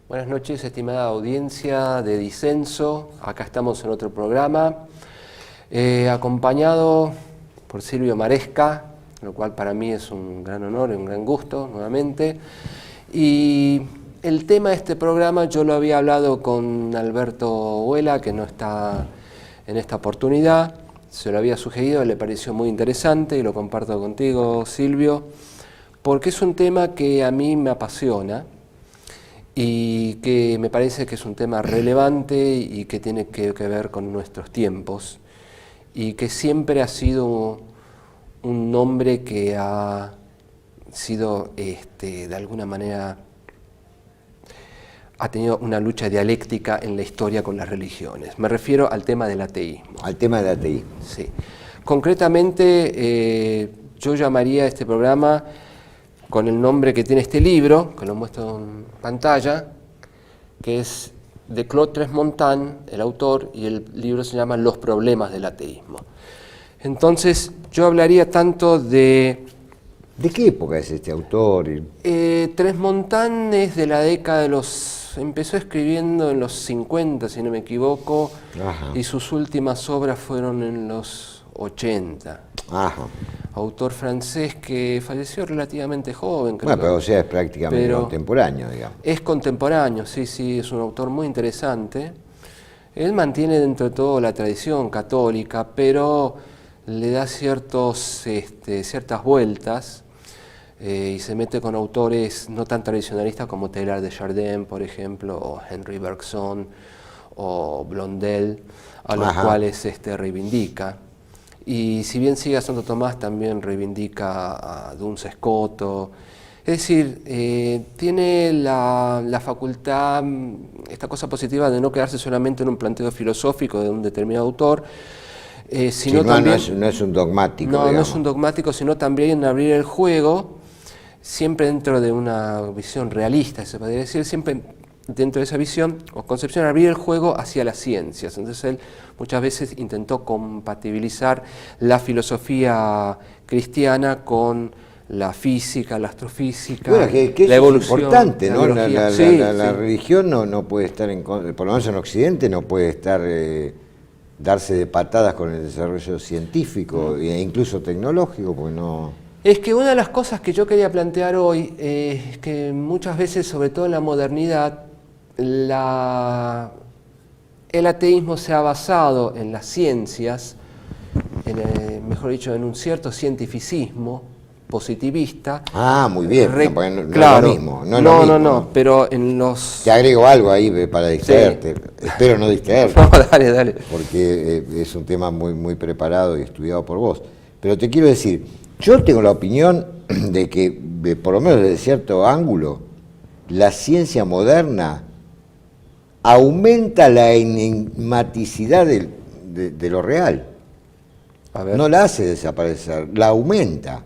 Buenas noches, estimada audiencia de Disenso. Acá estamos en otro programa, acompañado por Silvio Maresca, lo cual para mí es un gran honor y un gran gusto nuevamente. Y el tema de este programa yo lo había hablado con Alberto Huela, que no está en esta oportunidad. Se lo había sugerido, le pareció muy interesante y lo comparto contigo, Silvio, porque es un tema que a mí me apasiona y que me parece que es un tema relevante y que tiene que ver con nuestros tiempos y que siempre ha sido un nombre que ha sido de alguna manera ha tenido una lucha dialéctica en la historia con las religiones. Me refiero al tema del ateísmo. Al tema del ateísmo. Sí. Concretamente, yo llamaría a este programa con el nombre que tiene este libro, que lo muestro en pantalla, que es de Claude Tresmontant, el autor, y el libro se llama Los problemas del ateísmo. Entonces, yo hablaría tanto de... ¿De qué época es este autor? Tresmontant es de la década de los... Empezó escribiendo en los 50, si no me equivoco, Ajá. Y sus últimas obras fueron en los 80. Ajá. Autor francés que falleció relativamente joven, creo. Bueno, pero o sea, es prácticamente contemporáneo, digamos. Es contemporáneo, sí, es un autor muy interesante. Él mantiene dentro de todo la tradición católica, pero le da ciertas vueltas y se mete con autores no tan tradicionalistas como Teilhard de Chardin, por ejemplo, o Henri Bergson, o Blondel, a los cuales reivindica. Y si bien sigue a Santo Tomás, también reivindica a Duns Scoto. Es decir, tiene la facultad, esta cosa positiva de no quedarse solamente en un planteo filosófico de un determinado autor, sino también... No es un dogmático, No, digamos. no es un dogmático, sino también abrir el juego, siempre dentro de una visión realista, se podría decir, siempre dentro de esa visión o concepción, abrir el juego hacia las ciencias. Entonces él muchas veces intentó compatibilizar la filosofía cristiana con la física, la astrofísica, bueno, que la evolución. Es importante, ¿no? La Sí. religión no puede estar, por lo menos en Occidente, no puede estar darse de patadas con el desarrollo científico e incluso tecnológico, porque no... Es que una de las cosas que yo quería plantear hoy es que muchas veces, sobre todo en la modernidad, el ateísmo se ha basado en las ciencias, mejor dicho, en un cierto cientificismo positivista. Ah, muy bien, no claro, es lo mismo. No, pero en los... Te agrego algo ahí para distraerte, sí. Espero no distraerte. No, dale. Porque es un tema muy preparado y estudiado por vos. Pero te quiero decir, yo tengo la opinión de que, por lo menos desde cierto ángulo, la ciencia moderna aumenta la enigmaticidad de lo real. A ver. No la hace desaparecer, la aumenta.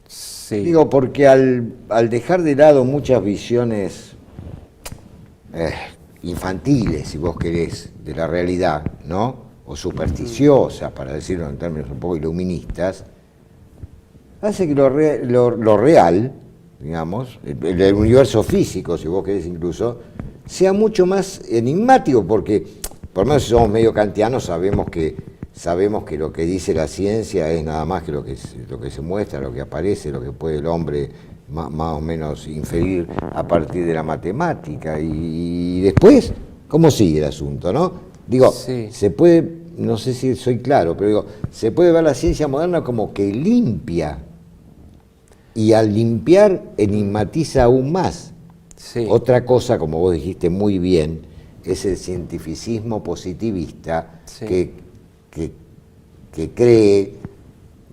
Sí. Digo, porque al dejar de lado muchas visiones infantiles, si vos querés, de la realidad, ¿no? O supersticiosas, para decirlo en términos un poco iluministas, hace que lo real, digamos, el universo físico, si vos querés incluso, sea mucho más enigmático, porque por lo menos si somos medio kantianos sabemos que lo que dice la ciencia es nada más que lo que se muestra, lo que aparece, lo que puede el hombre más o menos inferir a partir de la matemática. Y después, ¿cómo sigue el asunto, no? Digo, sí. Se puede, no sé si soy claro, pero digo, se puede ver la ciencia moderna como que limpia, y al limpiar enigmatiza aún más. Sí. Otra cosa, como vos dijiste muy bien, es el cientificismo positivista, sí. que cree,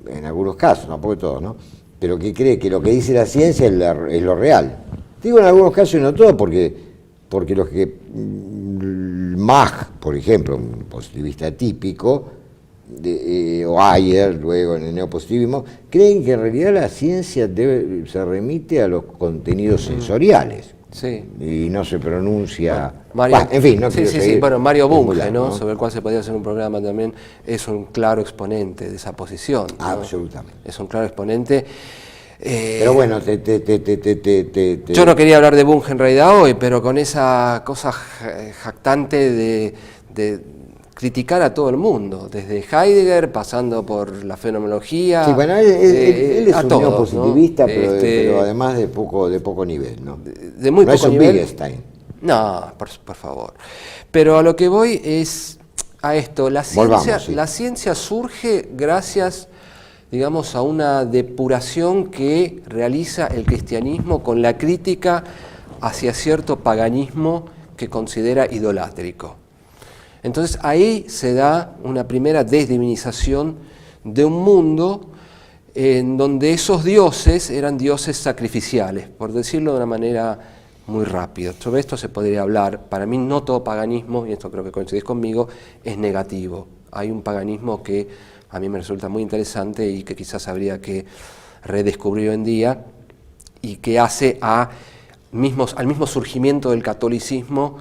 en algunos casos, no porque todos, ¿no? Pero que cree que lo que dice la ciencia es lo real. Digo en algunos casos y no todos, porque los que Mach, por ejemplo, un positivista típico, o Ayer, luego en el neopositivismo, creen que en realidad la ciencia se remite a los contenidos sensoriales. Sí. Y no se pronuncia... En fin, no quiero seguir. Bueno, Mario Bunge, largo, ¿no? Sobre el cual se podría hacer un programa también, es un claro exponente de esa posición, ¿no? Absolutamente. Es un claro exponente. Pero bueno, Yo no quería hablar de Bunge en realidad hoy, pero con esa cosa jactante de criticar a todo el mundo, desde Heidegger, pasando por la fenomenología. Sí, bueno, él es un todos, neopositivista, ¿no? pero además de poco nivel, ¿no? De muy no poco es un nivel. Wittgenstein. No, por favor. Pero a lo que voy es a esto. La ciencia surge gracias, digamos, a una depuración que realiza el cristianismo con la crítica hacia cierto paganismo que considera idolátrico. Entonces ahí se da una primera desdivinización de un mundo en donde esos dioses eran dioses sacrificiales, por decirlo de una manera muy rápida. Sobre esto se podría hablar. Para mí no todo paganismo, y esto creo que coincidís conmigo, es negativo. Hay un paganismo que a mí me resulta muy interesante y que quizás habría que redescubrir hoy en día y que hace al mismo surgimiento del catolicismo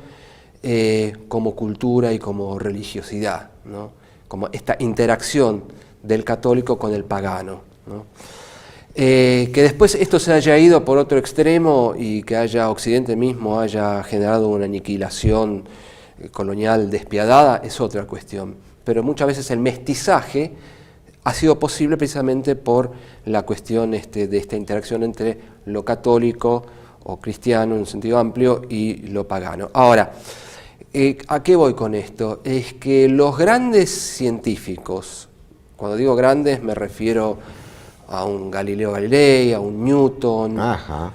como cultura y como religiosidad, ¿no? Como esta interacción del católico con el pagano, ¿no? Que después esto se haya ido por otro extremo y que Occidente mismo haya generado una aniquilación colonial despiadada es otra cuestión, pero muchas veces el mestizaje ha sido posible precisamente por la cuestión de esta interacción entre lo católico o cristiano en un sentido amplio y lo pagano. Ahora, ¿a qué voy con esto? Es que los grandes científicos, cuando digo grandes me refiero a un Galileo Galilei, a un Newton, a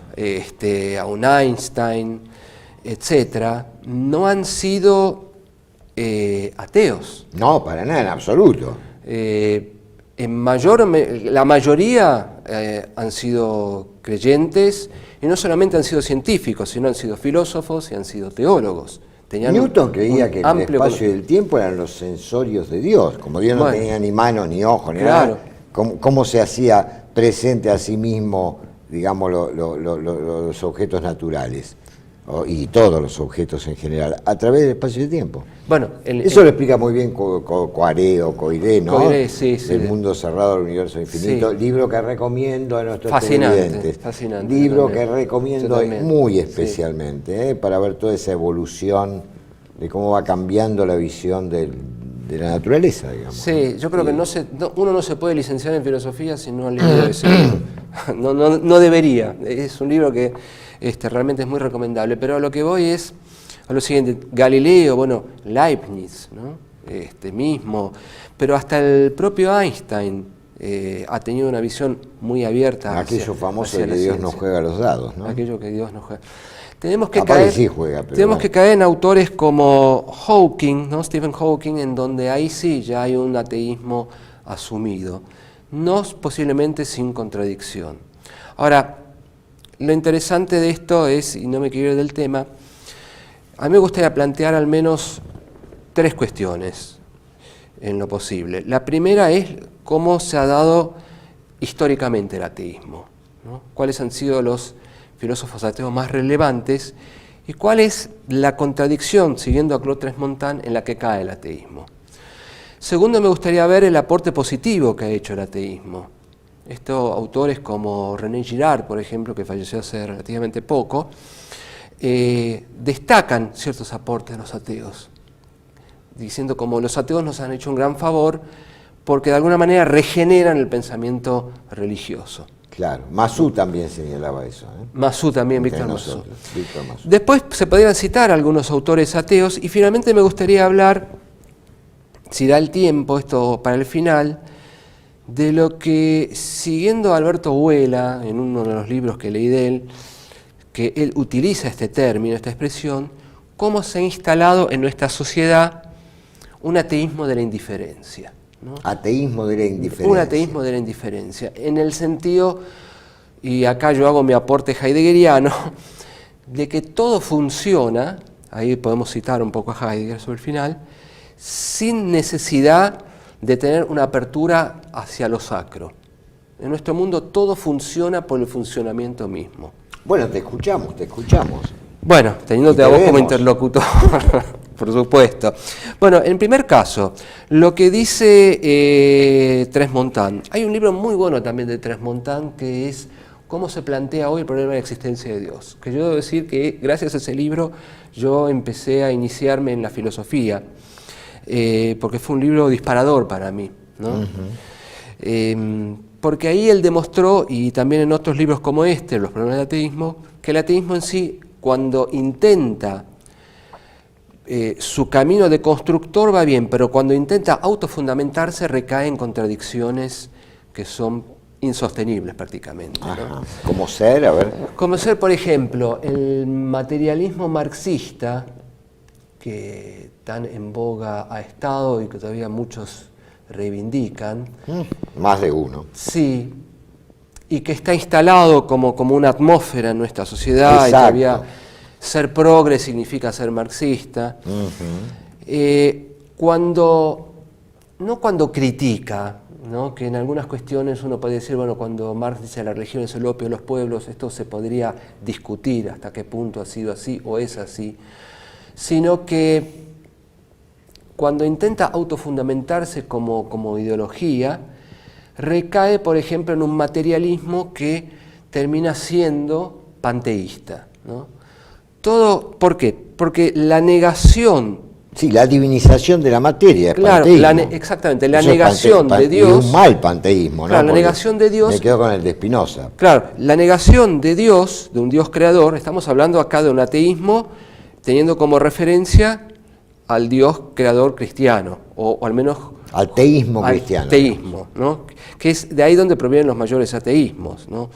un Einstein, etc., no han sido ateos. No, para nada, en absoluto. La mayoría han sido creyentes, y no solamente han sido científicos, sino han sido filósofos y han sido teólogos. Newton creía que el espacio y el tiempo eran los sensorios de Dios, como Dios no tenía ni manos, ni ojos, ni nada. ¿Cómo se hacía presente a sí mismo, digamos, los objetos naturales? Y todos los objetos en general, a través del espacio y el tiempo. Bueno, eso lo explica muy bien Coiré, ¿no? Coiré, sí. El mundo cerrado del universo infinito, libro que recomiendo a nuestros televidentes. Fascinante. Libro que recomiendo muy especialmente, para ver toda esa evolución de cómo va cambiando la visión de la naturaleza, digamos. Sí, yo creo que uno no se puede licenciar en filosofía si no ha leído ese libro. No debería. Es un libro que realmente es muy recomendable, pero a lo que voy es a lo siguiente. Galileo, Leibniz, ¿no? Mismo, pero hasta el propio Einstein ha tenido una visión muy abierta. Aquello famoso de que Dios no juega los dados, ¿no? Aquello que Dios no juega. Tenemos que caer en autores como Hawking, ¿no? Stephen Hawking, en donde ahí sí ya hay un ateísmo asumido, no posiblemente sin contradicción. Ahora, lo interesante de esto es, y no me quiero ir del tema, a mí me gustaría plantear al menos 3 cuestiones en lo posible. La primera es cómo se ha dado históricamente el ateísmo, ¿no? ¿Cuáles han sido los filósofos ateos más relevantes y cuál es la contradicción, siguiendo a Claude Tresmontant, en la que cae el ateísmo? Segundo, me gustaría ver el aporte positivo que ha hecho el ateísmo. Estos autores como René Girard, por ejemplo, que falleció hace relativamente poco, destacan ciertos aportes de los ateos, diciendo como los ateos nos han hecho un gran favor porque de alguna manera regeneran el pensamiento religioso. Claro, Masú también señalaba eso. Masú también, Víctor Masú. Después se podrían citar algunos autores ateos y finalmente me gustaría hablar, si da el tiempo, esto para el final, de lo que, siguiendo a Alberto Huela, en uno de los libros que leí de él, que él utiliza este término, esta expresión, cómo se ha instalado en nuestra sociedad un ateísmo de la indiferencia, ¿no? Ateísmo de la indiferencia. Un ateísmo de la indiferencia, en el sentido, y acá yo hago mi aporte heideggeriano, de que todo funciona, ahí podemos citar un poco a Heidegger sobre el final, sin necesidad de tener una apertura hacia lo sacro. En nuestro mundo todo funciona por el funcionamiento mismo. Bueno, te escuchamos. Bueno, teniéndote a vos como interlocutor, por supuesto. Bueno, en primer caso, lo que dice Tresmontant, hay un libro muy bueno también de Tresmontant que es cómo se plantea hoy el problema de la existencia de Dios. Que yo debo decir que gracias a ese libro yo empecé a iniciarme en la filosofía, porque fue un libro disparador para mí, ¿no? Porque ahí él demostró, y también en otros libros como este, Los problemas del ateísmo, que el ateísmo en sí, cuando intenta su camino de constructor va bien, pero cuando intenta autofundamentarse recae en contradicciones que son insostenibles prácticamente, ¿no? Ajá. ¿Cómo ser? A ver. Como ser, por ejemplo, el materialismo marxista, que tan en boga ha estado y que todavía muchos reivindican. Más de uno. Sí, y que está instalado como una atmósfera en nuestra sociedad. Exacto. Y todavía ser progre significa ser marxista. No cuando critica, ¿no? Que en algunas cuestiones uno puede decir, bueno, cuando Marx dice la religión es el opio de los pueblos, esto se podría discutir hasta qué punto ha sido así o es así, sino que cuando intenta autofundamentarse como ideología, recae, por ejemplo, en un materialismo que termina siendo panteísta, ¿no? Todo, ¿por qué? Porque la negación... Sí, la divinización de la materia, claro, panteísmo. Exactamente, la Eso negación de Dios... Y un mal panteísmo, ¿no? Claro, la Porque negación de Dios... Me quedo con el de Spinoza. Claro, la negación de Dios, de un Dios creador, estamos hablando acá de un ateísmo teniendo como referencia al Dios creador cristiano, o al menos... Al teísmo cristiano. Teísmo, ¿no? Que es de ahí donde provienen los mayores ateísmos, ¿no?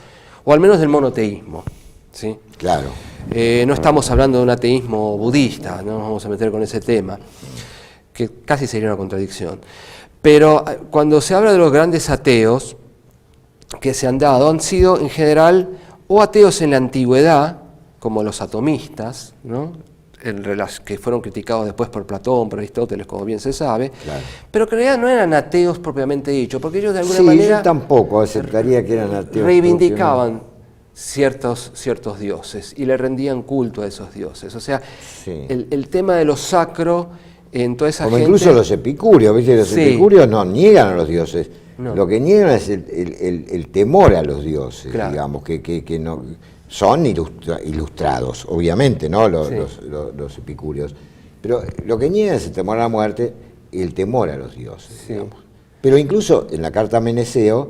O al menos del monoteísmo, ¿sí? Claro. No estamos hablando de un ateísmo budista, no nos vamos a meter con ese tema, que casi sería una contradicción. Pero cuando se habla de los grandes ateos que se han dado, han sido en general o ateos en la antigüedad, como los atomistas, ¿no? Que fueron criticados después por Platón, por Aristóteles, como bien se sabe, Claro. pero que en realidad no eran ateos propiamente dicho, porque ellos de alguna Sí, manera yo tampoco aceptaría que eran ateos. reivindicaban ciertos dioses y le rendían culto a esos dioses. O sea, Sí. el tema de lo sacro en toda esa Como gente... incluso los epicúreos, ¿viste? Los Sí. epicúreos no niegan a los dioses. No. Lo que niegan es el temor a los dioses, Claro. digamos, que no son ilustrados, obviamente, ¿no? Sí. Los epicúreos. Pero lo que niegan es el temor a la muerte y el temor a los dioses, Sí. digamos. Pero incluso en la carta a Meneceo,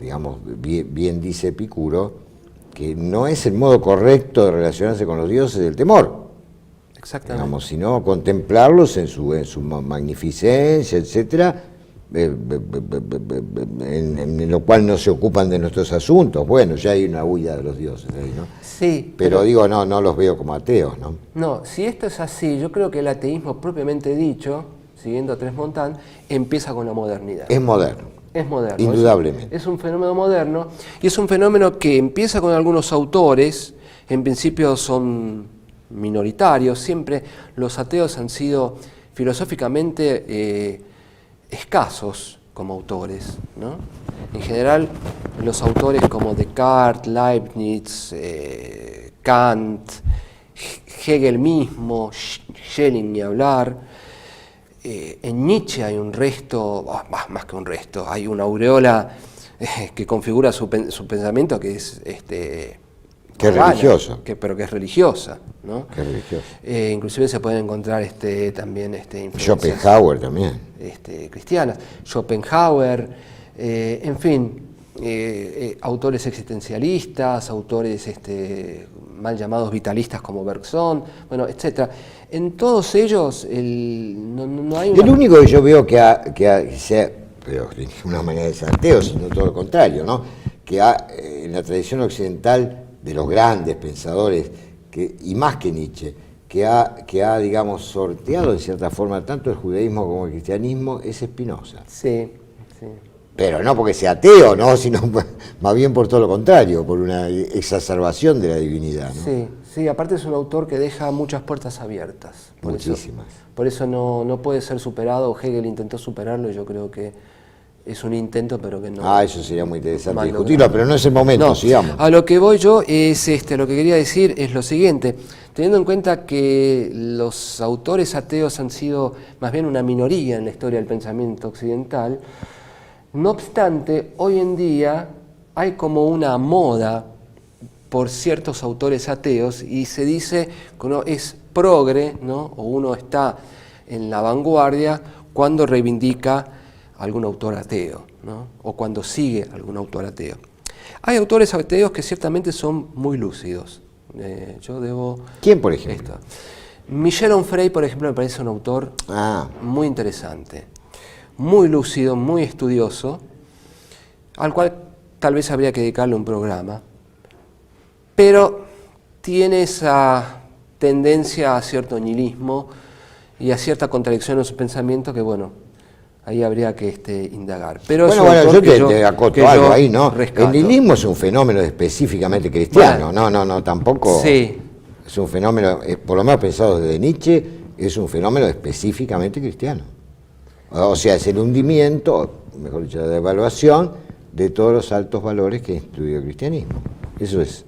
digamos, bien dice Epicuro, que no es el modo correcto de relacionarse con los dioses el temor, Exactamente. digamos, sino contemplarlos en su magnificencia, etcétera, en lo cual no se ocupan de nuestros asuntos. Bueno, ya hay una huida de los dioses ahí, ¿no? Sí, Pero digo, no los veo como ateos, ¿no? no, si esto es así, yo creo que el ateísmo propiamente dicho, siguiendo a Tresmontant, empieza con la modernidad. Es moderno. Es moderno. Indudablemente. Es un fenómeno moderno y es un fenómeno que empieza con algunos autores, en principio son minoritarios, siempre los ateos han sido filosóficamente escasos como autores, ¿no? En general, los autores como Descartes, Leibniz, Kant, Hegel mismo, Schelling ni hablar. En Nietzsche hay un resto, más que un resto, hay una aureola que configura su pensamiento que es Que es religiosa. pero que es religiosa, ¿no? Que es religiosa. Inclusive se pueden encontrar también influencias Schopenhauer también. cristianas, Schopenhauer, en fin, autores existencialistas, autores mal llamados vitalistas como Bergson, bueno, etcétera. En todos ellos no hay una... El único que yo veo pero de ninguna manera es ateo, sino todo lo contrario, ¿no? Que en la tradición occidental de los grandes pensadores, y más que Nietzsche, que ha, digamos, sorteado en cierta forma tanto el judaísmo como el cristianismo, es Spinoza. Sí, sí. Pero no porque sea ateo, ¿no? Sino más bien por todo lo contrario, por una exacerbación de la divinidad, ¿no? Sí, sí, aparte es un autor que deja muchas puertas abiertas. Muchísimas. Por eso no puede ser superado. Hegel intentó superarlo y yo creo que es un intento, pero que no... Eso sería muy interesante mal discutirlo, logrado. pero no es el momento, No, sigamos. a lo que voy yo es, lo que quería decir es lo siguiente, teniendo en cuenta que los autores ateos han sido más bien una minoría en la historia del pensamiento occidental, no obstante, hoy en día hay como una moda por ciertos autores ateos y se dice que uno es progre, ¿no? O uno está en la vanguardia cuando reivindica a algún autor ateo, ¿no? O cuando sigue a algún autor ateo. Hay autores ateos que ciertamente son muy lúcidos. Yo debo... ¿Quién, por ejemplo? Michel Onfray, por ejemplo, me parece un autor muy interesante, muy lúcido, muy estudioso, al cual tal vez habría que dedicarle un programa, pero tiene esa tendencia a cierto nihilismo y a cierta contradicción en su pensamiento que, bueno, ahí habría que indagar. Pero bueno, yo te acoto algo ahí, ¿no? Rescato. El nihilismo es un fenómeno específicamente cristiano, no, tampoco... Sí. Es un fenómeno, por lo menos pensado desde Nietzsche, es un fenómeno específicamente cristiano. O sea, es el hundimiento, mejor dicho, la devaluación de todos los altos valores que ha instituido el cristianismo. Eso es,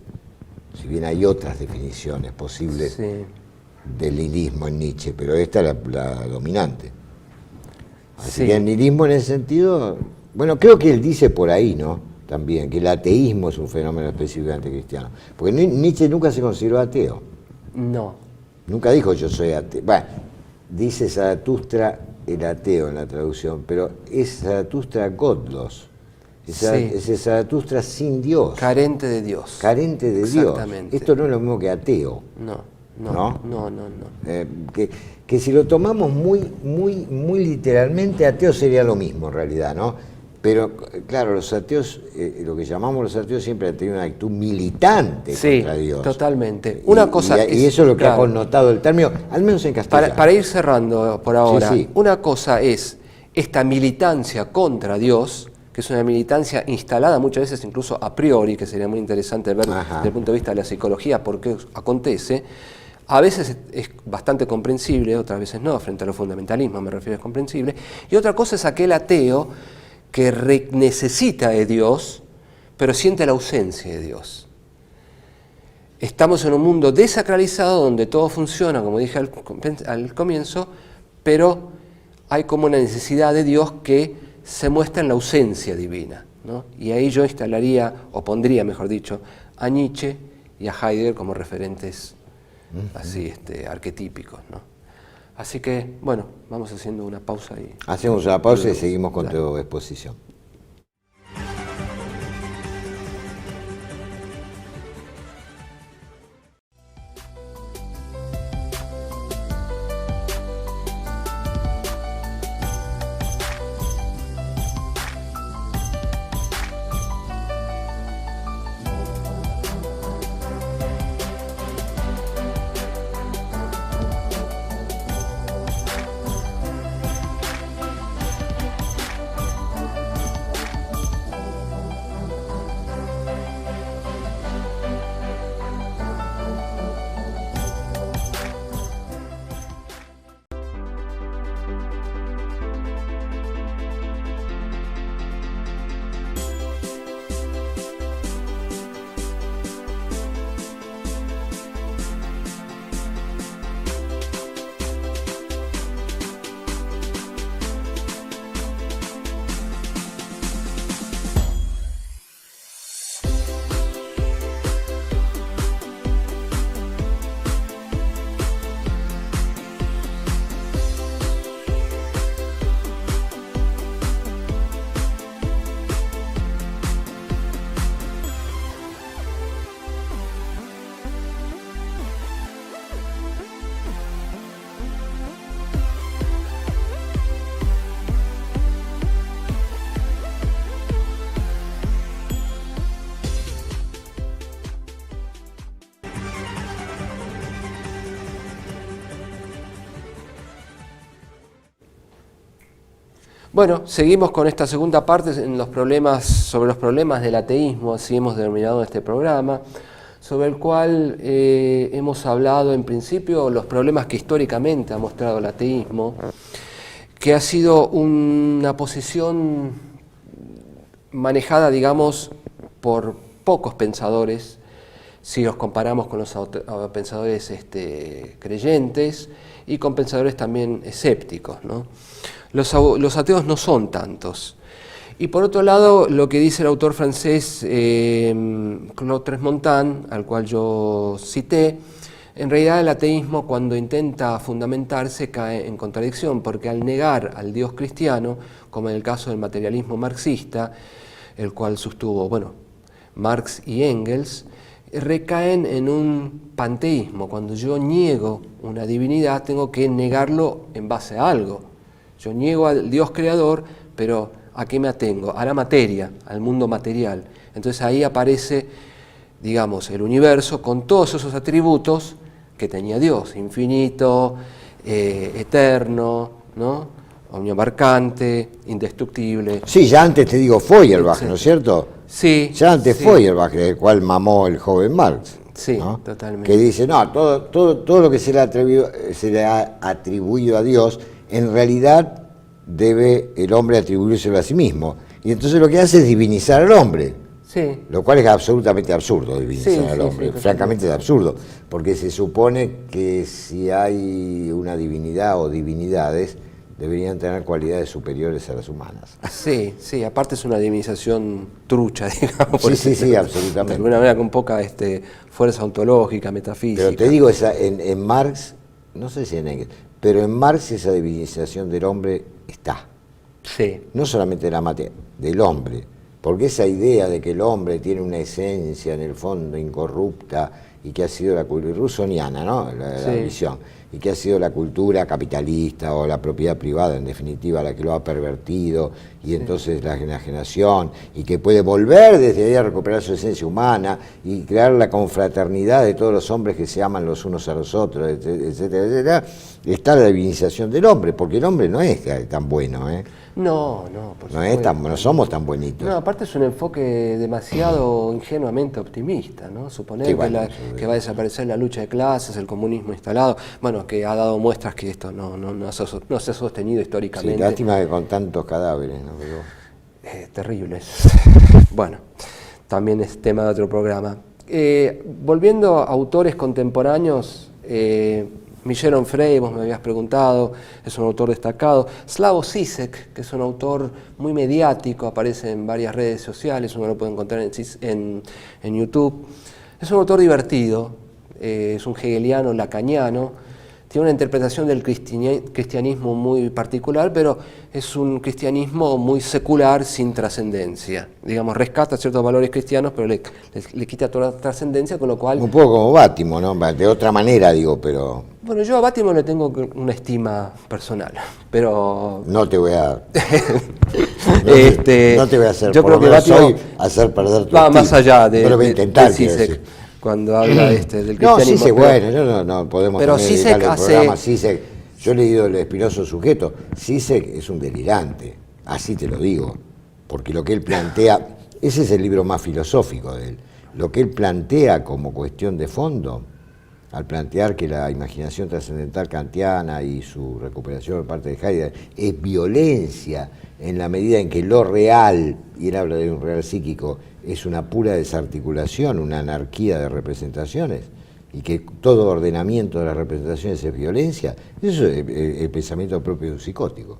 si bien hay otras definiciones posibles del nihilismo en Nietzsche, pero esta es la dominante. Así que el nihilismo en ese sentido, bueno, creo que él dice por ahí, ¿no? También, que el ateísmo es un fenómeno específicamente cristiano. Porque Nietzsche nunca se consideró ateo. No. Nunca dijo yo soy ateo. Bueno, dice Zaratustra el ateo en la traducción, pero es Zaratustra godlos. Ese Zaratustra sin Dios. Carente de Dios. Carente de Dios. Esto no es lo mismo que ateo. No. Que si lo tomamos muy literalmente, ateo sería lo mismo en realidad, ¿no? Pero claro, los ateos, lo que llamamos los ateos siempre han tenido una actitud militante contra Dios. Sí, totalmente. Una cosa y eso es lo que ha connotado el término, al menos en castellano. Para ir cerrando por ahora, una cosa es esta militancia contra Dios, que es una militancia instalada muchas veces incluso a priori, que sería muy interesante ver desde el punto de vista de la psicología por qué acontece. A veces es bastante comprensible, otras veces no, frente a los fundamentalismos me refiero, es comprensible. Y otra cosa es aquel ateo que necesita de Dios, pero siente la ausencia de Dios. Estamos en un mundo desacralizado donde todo funciona, como dije al comienzo, pero hay como una necesidad de Dios que se muestra en la ausencia divina, ¿no? Y ahí yo instalaría, o pondría, mejor dicho, a Nietzsche y a Heidegger como referentes así arquetípicos, ¿no? Así que, bueno, vamos haciendo una pausa y... Hacemos una pausa y seguimos con tu exposición. Bueno, seguimos con esta segunda parte en sobre los problemas del ateísmo, así hemos denominado este programa, sobre el cual hemos hablado en principio los problemas que históricamente ha mostrado el ateísmo, que ha sido una posición manejada, digamos, por pocos pensadores, si los comparamos con los pensadores creyentes y con pensadores también escépticos, ¿no? Los ateos no son tantos. Y por otro lado, lo que dice el autor francés Claude Tresmontant, al cual yo cité, en realidad el ateísmo, cuando intenta fundamentarse, cae en contradicción, porque al negar al Dios cristiano, como en el caso del materialismo marxista, el cual sostuvo, bueno, Marx y Engels, recaen en un panteísmo. Cuando yo niego una divinidad, tengo que negarlo en base a algo. Yo niego al Dios creador, pero ¿a qué me atengo? A la materia, al mundo material. Entonces ahí aparece, digamos, el universo con todos esos atributos que tenía Dios: infinito, eterno, ¿no? Omniabarcante, indestructible. Sí, ya antes te digo Feuerbach, ¿no es cierto? Sí. Ya antes sí. Feuerbach, del cual mamó el joven Marx. Sí, ¿no? totalmente. Que dice, no, todo lo que se le ha atribuido a Dios, en realidad debe el hombre atribuírselo a sí mismo. Y entonces lo que hace es divinizar al hombre. Sí. Lo cual es absolutamente absurdo, divinizar Sí, al sí, hombre. sí, Francamente es absurdo, porque se supone que si hay una divinidad o divinidades, deberían tener cualidades superiores a las humanas. Sí, sí, aparte es una divinización trucha, digamos. Sí, absolutamente. De alguna manera con poca fuerza ontológica, metafísica. Pero te digo, en Marx, no sé si en Engels, pero en Marx esa divinización del hombre está. Sí. No solamente de la materia, del hombre. Porque esa idea de que el hombre tiene una esencia en el fondo incorrupta y que ha sido la cultura rusoniana, ¿no? La visión, y que ha sido la cultura capitalista o la propiedad privada, en definitiva, la que lo ha pervertido, y entonces la enajenación, y que puede volver desde ahí a recuperar su esencia humana y crear la confraternidad de todos los hombres que se aman los unos a los otros, etcétera, etcétera. Está la divinización del hombre, porque el hombre no es tan bueno, ¿eh? No, por supuesto. No somos tan bonitos. No, aparte es un enfoque demasiado ingenuamente optimista, ¿no? Suponer Sí, bueno, que va a desaparecer la lucha de clases, el comunismo instalado, bueno, que ha dado muestras que esto no se ha sostenido históricamente. Sí, lástima que con tantos cadáveres, ¿no? Terribles. Bueno, también es tema de otro programa. Volviendo a autores contemporáneos, Michel Onfray, vos me habías preguntado, es un autor destacado. Slavoj Žižek, que es un autor muy mediático, aparece en varias redes sociales, uno lo puede encontrar en YouTube. Es un autor divertido, es un hegeliano lacaniano, tiene una interpretación del cristianismo muy particular, pero es un cristianismo muy secular, sin trascendencia. Digamos, rescata ciertos valores cristianos, pero le quita toda trascendencia, con lo cual... Un poco como Bátimo, ¿no? De otra manera, digo, pero... Bueno, yo a Bátimo le tengo una estima personal, pero... No te voy a... no te voy a hacer, yo por creo lo que menos Bátimo hoy, hacer perder tu va estima. más allá Pero voy a intentar, de Žižek, cuando habla del cristianismo. No, Žižek, bueno, no podemos pero dedicarle el hace... programa Žižek. Yo he leído El espinoso sujeto. Žižek es un delirante, así te lo digo, porque lo que él plantea, ese es el libro más filosófico de él, lo que él plantea como cuestión de fondo, al plantear que la imaginación trascendental kantiana y su recuperación por parte de Heidegger es violencia en la medida en que lo real, y él habla de un real psíquico, es una pura desarticulación, una anarquía de representaciones, y que todo ordenamiento de las representaciones es violencia, eso es el pensamiento propio de un psicótico.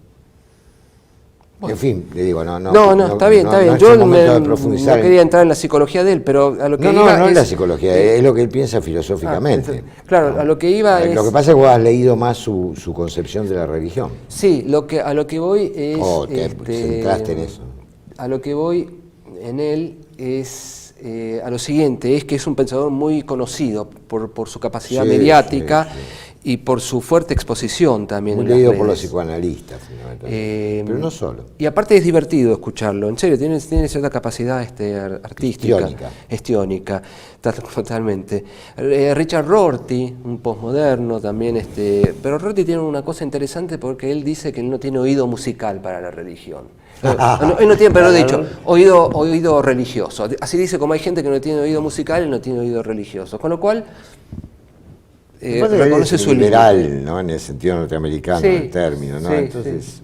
Bueno. En fin, le digo, no, está bien. Yo no quería entrar en la psicología de él, pero a lo que iba no es la psicología, es lo que él piensa filosóficamente. Claro, ¿no? A lo que iba es... Lo que pasa es que vos has leído más su concepción de la religión. Sí, a lo que voy es... te centraste en eso. A lo que voy en él es... a lo siguiente, es que es un pensador muy conocido por su capacidad mediática y por su fuerte exposición también. Muy leído por los psicoanalistas, pero no solo. Y aparte es divertido escucharlo, en serio, tiene cierta capacidad artística, histriónica, totalmente. Richard Rorty, un posmoderno también, pero Rorty tiene una cosa interesante porque él dice que él no tiene oído musical para la religión. Él no tiene, pero he dicho, oído religioso. Así dice, como hay gente que no tiene oído musical, él no tiene oído religioso. Con lo cual, reconoce su liberal, ¿no? En el sentido norteamericano del término, ¿no? Entonces,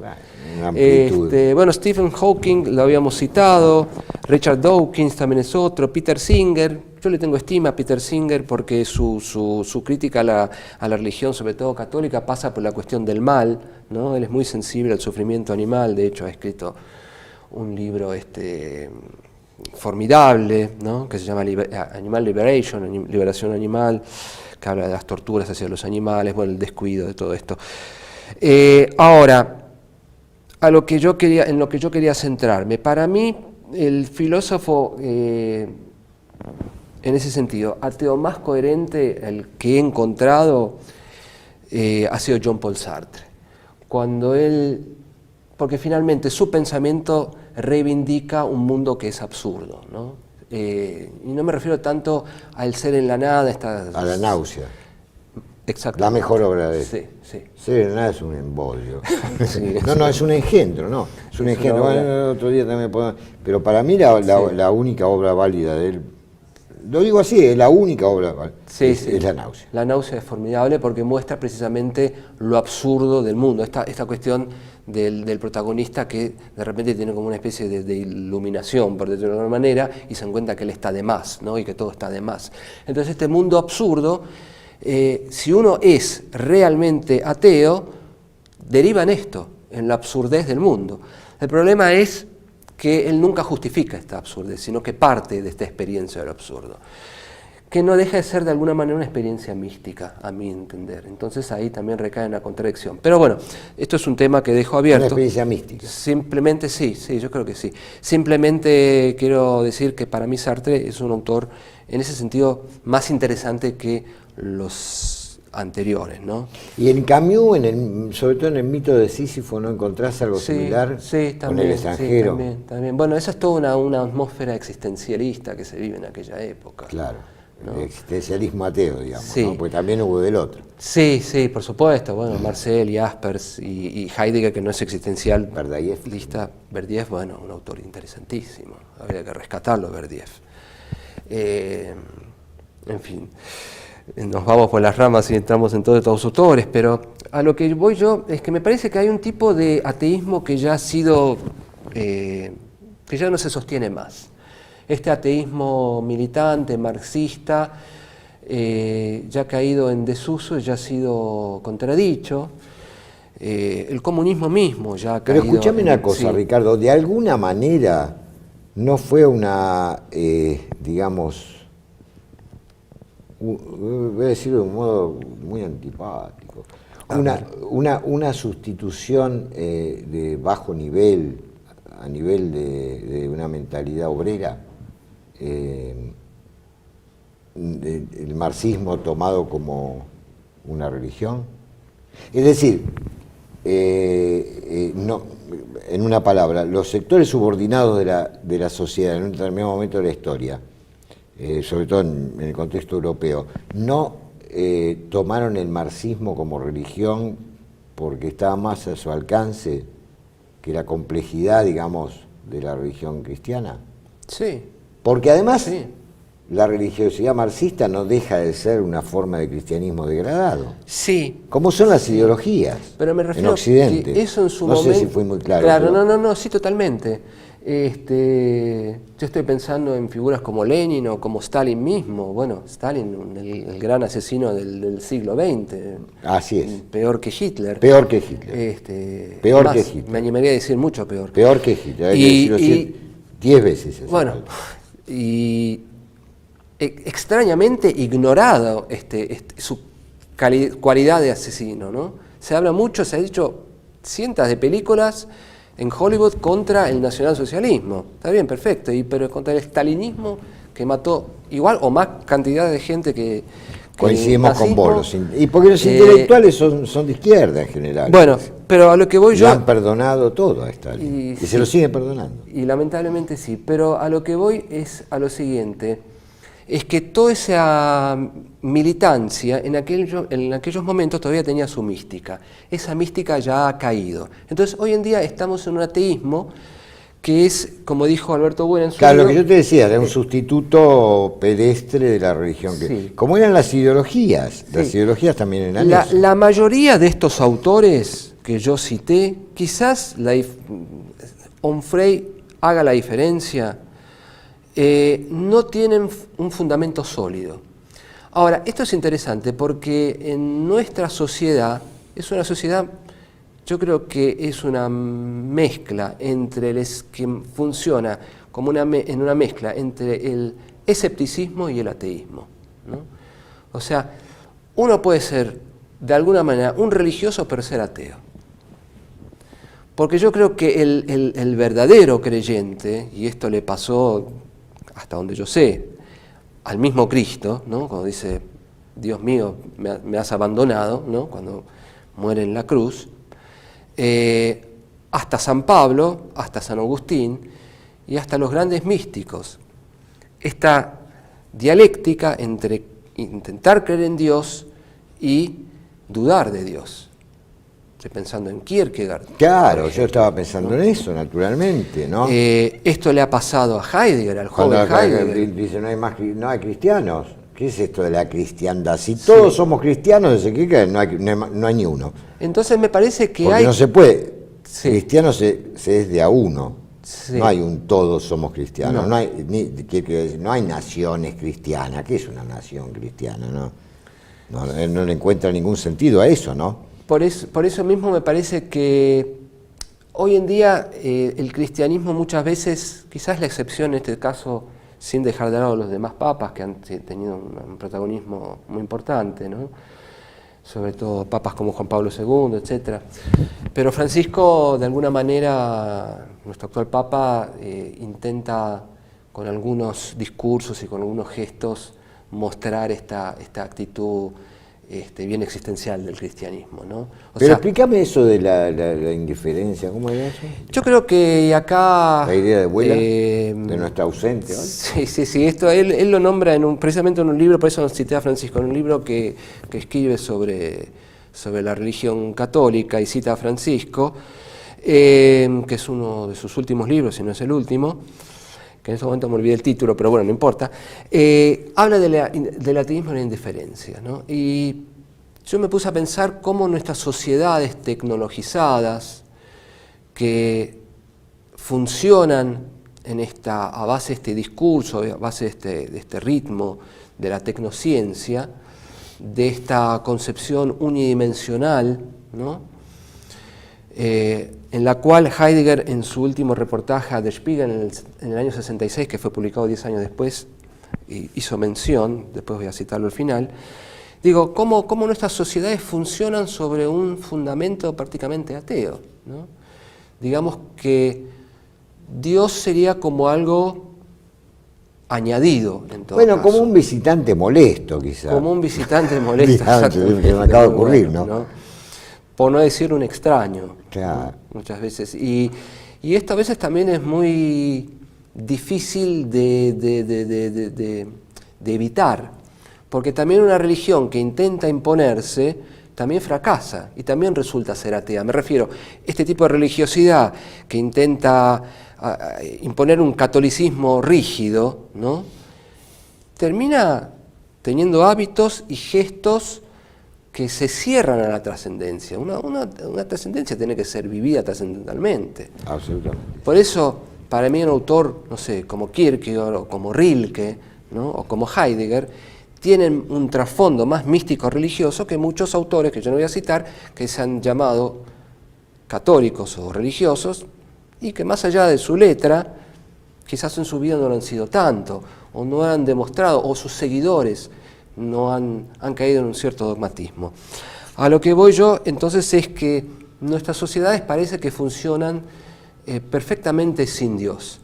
una amplitud. Bueno, Stephen Hawking lo habíamos citado, Richard Dawkins también es otro, Peter Singer. Yo le tengo estima a Peter Singer porque su crítica a la religión, sobre todo católica, pasa por la cuestión del mal, ¿no? Él es muy sensible al sufrimiento animal, de hecho ha escrito un libro formidable, ¿no? Que se llama Animal Liberation, Liberación Animal, que habla de las torturas hacia los animales, bueno, el descuido de todo esto. Ahora, en lo que yo quería centrarme, para mí el filósofo, en ese sentido, ateo más coherente, el que he encontrado, ha sido Jean-Paul Sartre. Porque finalmente su pensamiento reivindica un mundo que es absurdo, ¿no? Y no me refiero tanto al ser en la nada. A la náusea. Exacto. La mejor obra de él. Sí, sí. Ser en la nada es un embolio. Sí, no, es un engendro, ¿no? Es un engendro. Bueno, el otro día también podemos... Pero para mí la única obra válida de él, lo digo así, es la única obra válida, es la náusea. La náusea es formidable porque muestra precisamente lo absurdo del mundo, esta cuestión del protagonista que de repente tiene como una especie de iluminación, por decirlo de alguna manera, y se encuentra que él está de más, ¿no? Y que todo está de más. Entonces este mundo absurdo, si uno es realmente ateo, deriva en esto, en la absurdez del mundo. El problema es que él nunca justifica esta absurdez, sino que parte de esta experiencia del absurdo, que no deja de ser de alguna manera una experiencia mística, a mi entender. Entonces ahí también recae una contradicción. Pero bueno, esto es un tema que dejo abierto. Una experiencia mística. Simplemente sí, yo creo que sí. Simplemente quiero decir que para mí Sartre es un autor, en ese sentido, más interesante que los anteriores, ¿no? Y en Camus, sobre todo en el mito de Sísifo, ¿no encontrás algo similar también, con el extranjero? Sí, también. Bueno, esa es toda una atmósfera existencialista que se vive en aquella época. Claro, ¿no? El existencialismo ateo, digamos, sí. ¿no? Porque también hubo del otro. Sí, por supuesto. Bueno, Marcel y Jaspers y Heidegger, que no es existencial. Berdiev, bueno, un autor interesantísimo. Habría que rescatarlo, Berdiev. En fin. Nos vamos por las ramas y entramos en todos estos autores, pero a lo que voy yo es que me parece que hay un tipo de ateísmo que ya ha sido, que ya no se sostiene más. Este ateísmo militante, marxista, ya ha caído en desuso, ya ha sido contradicho. El comunismo mismo ya ha caído. Pero escúchame una cosa, Ricardo, de alguna manera no fue una, digamos, voy a decirlo de un modo muy antipático, una sustitución de bajo nivel a nivel de una mentalidad obrera, el marxismo tomado como una religión. Es decir, no, en una palabra, los sectores subordinados de la sociedad en un determinado momento de la historia, sobre todo en el contexto europeo, no tomaron el marxismo como religión porque estaba más a su alcance que la complejidad, digamos, de la religión cristiana. Sí. Porque además la religiosidad marxista no deja de ser una forma de cristianismo degradado. Sí. Como son las ideologías. Pero me refiero en Occidente. Que eso en su no momento. sé si fui muy claro. Claro, pero... no, sí, totalmente. Yo estoy pensando en figuras como Lenin o como Stalin mismo. Bueno, Stalin, el gran asesino del siglo XX. Así es. Peor que Hitler. Peor que Hitler. Peor más, que Hitler. Me animaría a decir mucho peor. Peor que Hitler. Hay que decirlo 10 veces. Bueno, y extrañamente ignorado su cualidad de asesino, ¿no? Se habla mucho, se ha dicho cientos de películas en Hollywood contra el nacionalsocialismo. Está bien, perfecto, pero contra el stalinismo, que mató igual o más cantidad de gente que coincidimos nazismo, con vos. Y porque los intelectuales son de izquierda en general. Bueno, pero a lo que voy yo... Le han perdonado todo a Stalin. Y se lo siguen perdonando. Y lamentablemente sí, pero a lo que voy es a lo siguiente. Es que toda esa militancia en aquellos momentos todavía tenía su mística. Esa mística ya ha caído. Entonces hoy en día estamos en un ateísmo que es, como dijo Alberto Buena en su libro, lo que yo te decía, era un sustituto pedestre de la religión. Como eran las ideologías también eran eso. La mayoría de estos autores que yo cité, quizás Onfray haga la diferencia, no tienen un fundamento sólido. Ahora, esto es interesante porque en nuestra sociedad, es una sociedad yo creo que es una mezcla entre que funciona como en una mezcla entre el escepticismo y el ateísmo, ¿no? O sea, uno puede ser de alguna manera un religioso pero ser ateo. Porque yo creo que el verdadero creyente, y esto le pasó, hasta donde yo sé, al mismo Cristo, ¿no? Cuando dice, Dios mío, me has abandonado, ¿no? Cuando muere en la cruz, hasta San Pablo, hasta San Agustín y hasta los grandes místicos. Esta dialéctica entre intentar creer en Dios y dudar de Dios. Estoy pensando en Kierkegaard. Claro, yo estaba pensando, ¿no?, en eso, naturalmente, ¿no? Esto le ha pasado a Heidegger, al joven Cuando Heidegger. dice, no hay cristianos. ¿Qué es esto de la cristiandad? Si todos somos cristianos, desde que no hay ni uno. Entonces me parece que Porque hay... no se puede. Sí. Cristiano se es de a uno. Sí. No hay un todos somos cristianos. No. No hay naciones cristianas. ¿Qué es una nación cristiana? No le encuentra ningún sentido a eso, ¿no? Por eso mismo me parece que hoy en día el cristianismo muchas veces, quizás la excepción en este caso, sin dejar de lado los demás papas que han tenido un protagonismo muy importante, ¿no? Sobre todo papas como Juan Pablo II, etc. Pero Francisco, de alguna manera, nuestro actual papa, intenta con algunos discursos y con algunos gestos mostrar esta actitud bien existencial del cristianismo, ¿no? Pero explícame eso de la indiferencia, ¿cómo era eso? Yo creo que acá... La idea de abuela, de nuestra ausente, ¿vale? Sí, esto él lo nombra precisamente en un libro, por eso nos cité a Francisco, en un libro que escribe sobre la religión católica y cita a Francisco, que es uno de sus últimos libros, si no es el último, que en este momento me olvidé el título, pero bueno, no importa, habla del ateísmo y la indiferencia, ¿no? Y yo me puse a pensar cómo nuestras sociedades tecnologizadas, que funcionan a base de este discurso, a base de este ritmo de la tecnociencia, de esta concepción unidimensional, ¿no? En la cual Heidegger, en su último reportaje a Der Spiegel en el año 66, que fue publicado 10 años después, hizo mención, después voy a citarlo al final, digo, cómo nuestras sociedades funcionan sobre un fundamento prácticamente ateo, ¿no? Digamos que Dios sería como algo añadido en todo Bueno, caso. como un visitante molesto, quizás. Como un visitante molesto. Que me acaba de ocurrir, ¿no? Por no decir un extraño, Claro. ¿no? Muchas veces. Y esto a veces también es muy difícil de evitar, porque también una religión que intenta imponerse también fracasa y también resulta ser atea. Me refiero, este tipo de religiosidad que intenta imponer un catolicismo rígido, ¿no? Termina teniendo hábitos y gestos que se cierran a la trascendencia. Una trascendencia tiene que ser vivida trascendentalmente. Absolutamente. Por eso, para mí un autor, no sé, como Kierkegaard o como Rilke, ¿no? O como Heidegger, tienen un trasfondo más místico religioso que muchos autores, que yo no voy a citar, que se han llamado católicos o religiosos, y que más allá de su letra, quizás en su vida no lo han sido tanto, o no han demostrado, o sus seguidores no han caído en un cierto dogmatismo. A lo que voy yo, entonces, es que nuestras sociedades parece que funcionan perfectamente sin Dios.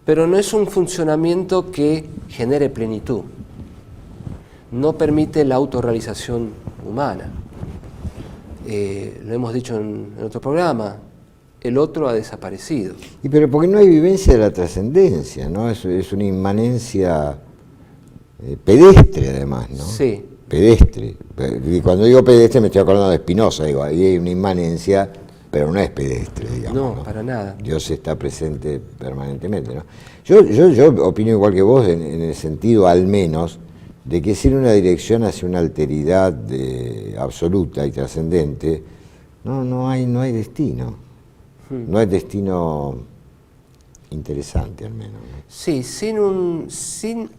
Pero no es un funcionamiento que genere plenitud. No permite la autorrealización humana. Lo hemos dicho en otro programa, el otro ha desaparecido. Y pero porque no hay vivencia de la trascendencia, ¿no? Es una inmanencia pedestre, además, ¿no? Sí. Pedestre. Y cuando digo pedestre me estoy acordando de Spinoza, digo, ahí hay una inmanencia, pero no es pedestre, digamos. No, para nada. Dios está presente permanentemente, ¿no? Yo opino igual que vos en el sentido, al menos, de que sin una dirección hacia una alteridad absoluta y trascendente, no hay destino. No hay destino interesante, al menos, ¿no? Sí, sin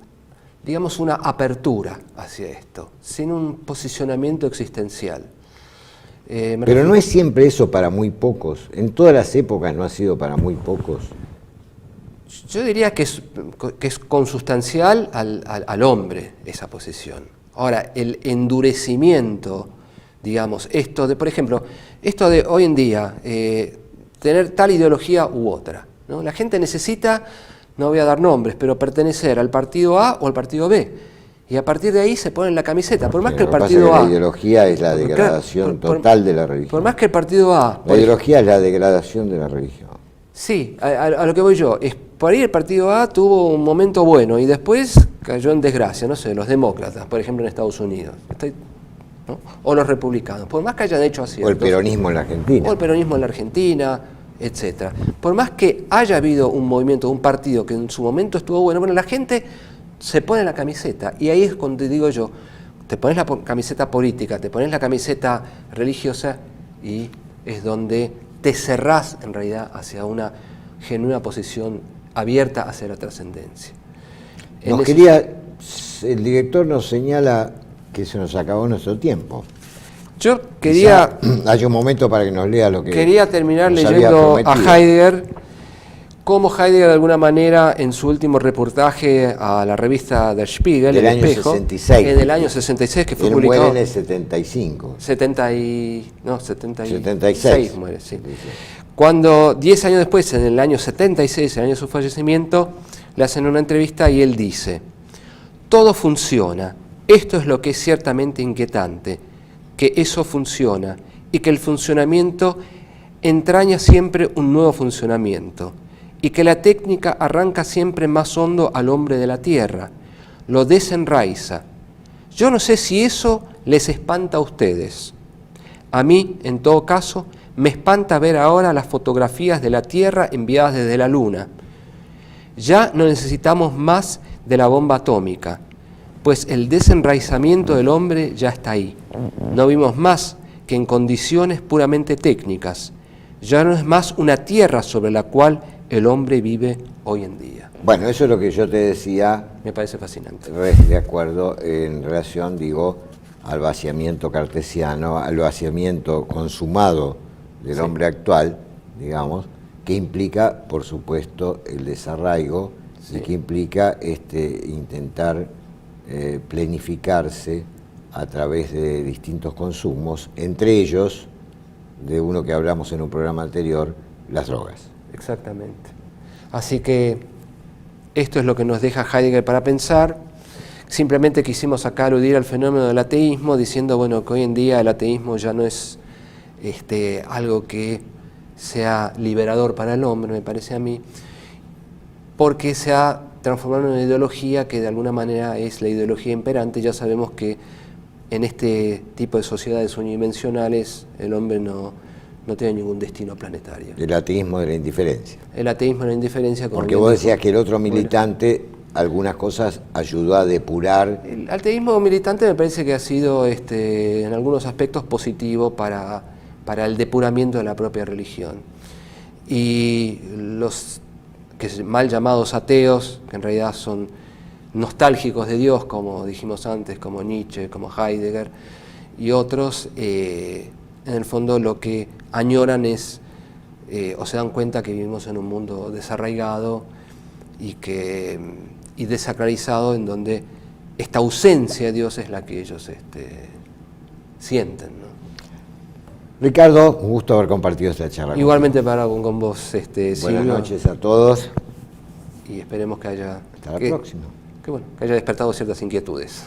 digamos, una apertura hacia esto, sin un posicionamiento existencial. Pero no es siempre eso para muy pocos. En todas las épocas no ha sido para muy pocos. Yo diría que es consustancial al hombre esa posición. Ahora, el endurecimiento, digamos, esto de, por ejemplo, esto de hoy en día, tener tal ideología u otra, ¿no? La gente necesita, no voy a dar nombres, pero pertenecer al partido A o al partido B. Y a partir de ahí se ponen la camiseta. Por más que el partido A... La ideología es la degradación total de la religión. Por más que el partido A... La ideología es la degradación de la religión. Sí, a lo que voy yo, es por ahí el partido A tuvo un momento bueno y después cayó en desgracia, no sé, los demócratas, por ejemplo en Estados Unidos, ¿no? O los republicanos, por más que hayan hecho aciertos. O el peronismo en la Argentina. O el peronismo en la Argentina, etcétera. Por más que haya habido un movimiento, un partido que en su momento estuvo bueno, la gente se pone la camiseta y ahí es cuando te digo yo, te pones la camiseta política, te pones la camiseta religiosa y es donde te cerrás en realidad hacia una genuina posición abierta hacia la trascendencia. El director nos señala que se nos acabó nuestro tiempo. Yo quería... Hay un momento para que nos lea lo que... Quería terminar leyendo a Heidegger, cómo Heidegger de alguna manera en su último reportaje a la revista Der Spiegel, del El año Espejo, 66. En el año 66, que fue Él publicado... muere en el 75. 76 muere, sí. Cuando 10 años después, en el año 76, el año de su fallecimiento, le hacen una entrevista y él dice: todo funciona, esto es lo que es ciertamente inquietante, que eso funciona y que el funcionamiento entraña siempre un nuevo funcionamiento y que la técnica arranca siempre más hondo al hombre de la tierra, lo desenraiza. Yo no sé si eso les espanta a ustedes. A mí, en todo caso, me espanta ver ahora las fotografías de la Tierra enviadas desde la Luna. Ya no necesitamos más de la bomba atómica, pues el desenraizamiento del hombre ya está ahí. No vimos más que en condiciones puramente técnicas. Ya no es más una tierra sobre la cual el hombre vive hoy en día. Bueno, eso es lo que yo te decía. Me parece fascinante. De acuerdo, en relación, digo, al vaciamiento cartesiano, al vaciamiento consumado del hombre actual, digamos, que implica, por supuesto, el desarraigo y que implica intentar planificarse a través de distintos consumos, entre ellos, de uno que hablamos en un programa anterior, las drogas. Exactamente. Así que esto es lo que nos deja Heidegger para pensar. Simplemente quisimos acá aludir al fenómeno del ateísmo, diciendo bueno, que hoy en día el ateísmo ya no es algo que sea liberador para el hombre, me parece a mí, porque se ha transformado en una ideología que de alguna manera es la ideología imperante. Ya sabemos que en este tipo de sociedades unidimensionales el hombre no tiene ningún destino planetario. El ateísmo de la indiferencia. El ateísmo de la indiferencia. Porque vos decías que el otro militante algunas cosas ayudó a depurar. El ateísmo militante me parece que ha sido en algunos aspectos positivo para el depuramiento de la propia religión. Y los mal llamados ateos, que en realidad son nostálgicos de Dios, como dijimos antes, como Nietzsche, como Heidegger y otros, en el fondo lo que añoran es, o se dan cuenta que vivimos en un mundo desarraigado y desacralizado, en donde esta ausencia de Dios es la que ellos sienten, ¿no? Ricardo, un gusto haber compartido esta charla. Igualmente con vos, Buenas Silvio, noches a todos. y esperemos que haya... Hasta la próxima. Que haya despertado ciertas inquietudes.